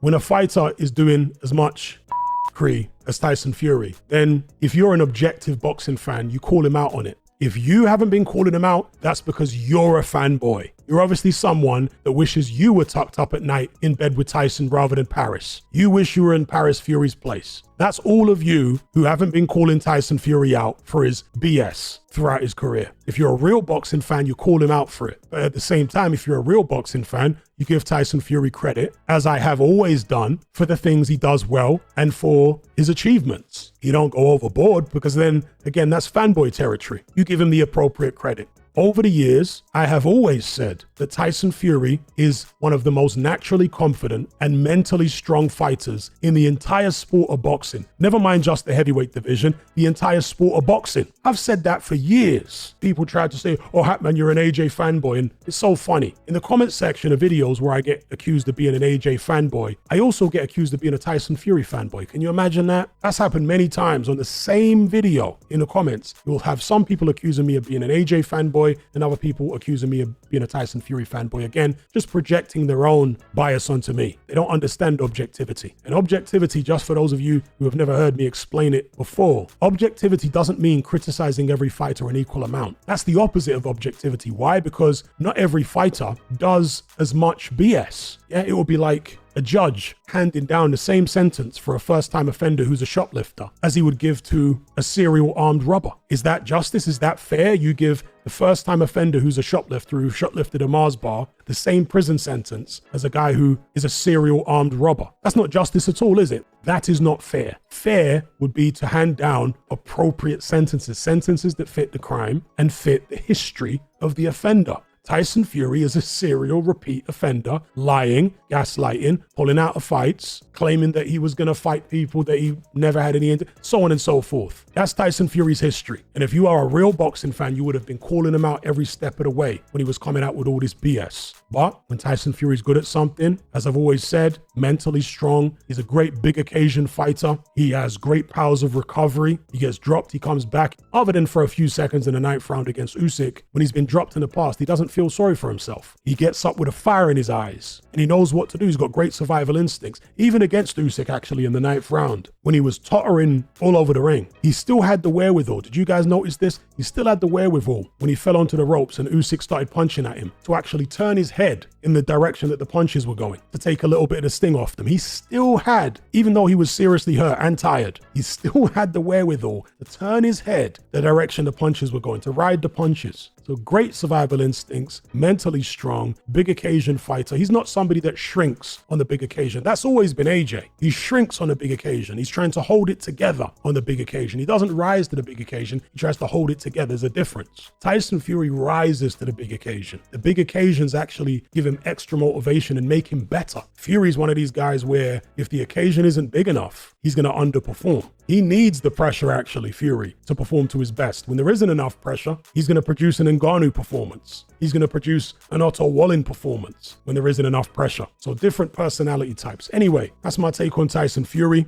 when a fighter is doing as much as Tyson Fury, then if you're an objective boxing fan, you call him out on it. If you haven't been calling him out, that's because you're a fanboy. You're obviously someone that wishes you were tucked up at night in bed with Tyson rather than Paris. You wish you were in Paris Fury's place. That's all of you who haven't been calling Tyson Fury out for his BS throughout his career. If you're a real boxing fan, you call him out for it. But at the same time, if you're a real boxing fan, you give Tyson Fury credit, as I have always done, for the things he does well and for his achievements. You don't go overboard, because then, again, that's fanboy territory. You give him the appropriate credit. Over the years, I have always said that Tyson Fury is one of the most naturally confident and mentally strong fighters in the entire sport of boxing. Never mind just the heavyweight division, the entire sport of boxing. I've said that for years. People tried to say, oh, Hatman, you're an AJ fanboy. And it's so funny. In the comment section of videos where I get accused of being an AJ fanboy, I also get accused of being a Tyson Fury fanboy. Can you imagine that? That's happened many times on the same video. In the comments, you'll have some people accusing me of being an AJ fanboy and other people accusing me of being a Tyson Fury fanboy. Again, just projecting their own bias onto me. They don't understand objectivity. And objectivity, just for those of you who have never heard me explain it before, objectivity doesn't mean criticizing every fighter an equal amount. That's the opposite of objectivity. Why? Because not every fighter does as much BS. Yeah, it will be like a judge handing down the same sentence for a first-time offender who's a shoplifter as he would give to a serial armed robber. Is that justice? Is that fair? You give the first-time offender who's a shoplifter who shoplifted a Mars bar the same prison sentence as a guy who is a serial armed robber. That's not justice at all, is it? That is not fair. Fair would be to hand down appropriate sentences, sentences that fit the crime and fit the history of the offender. Tyson Fury is a serial repeat offender, lying, gaslighting, pulling out of fights, claiming that he was going to fight people that he never had any, so on and so forth. That's Tyson Fury's history. And if you are a real boxing fan, you would have been calling him out every step of the way when he was coming out with all this BS. But when Tyson Fury's good at something, as I've always said, mentally strong, he's a great big occasion fighter. He has great powers of recovery. He gets dropped, he comes back. Other than for a few seconds in the 9th round against Usyk, when he's been dropped in the past, he doesn't feel sorry for himself. He gets up with a fire in his eyes and he knows what to do. He's got great survival instincts. Even against Usyk, actually, in the 9th round, when he was tottering all over the ring, he still had the wherewithal. Did you guys notice this? He still had the wherewithal when he fell onto the ropes and Usyk started punching at him to actually turn his head in the direction that the punches were going, to take a little bit of the sting off them. He still had, even though he was seriously hurt and tired, he still had the wherewithal to turn his head the direction the punches were going, to ride the punches. So great survival instincts, mentally strong, big occasion fighter. He's not somebody that shrinks on the big occasion. That's always been AJ. He shrinks on the big occasion. He's trying to hold it together on the big occasion. He doesn't rise to the big occasion. He tries to hold it together. There's a difference. Tyson Fury rises to the big occasion. The big occasions actually give him extra motivation and make him better. Fury's one of these guys where if the occasion isn't big enough, he's going to underperform. He needs the pressure, actually, Fury, to perform to his best. When there isn't enough pressure, he's going to produce an Ngannou performance. He's going to produce an Otto Wallin performance when there isn't enough pressure. So different personality types. Anyway, that's my take on Tyson Fury.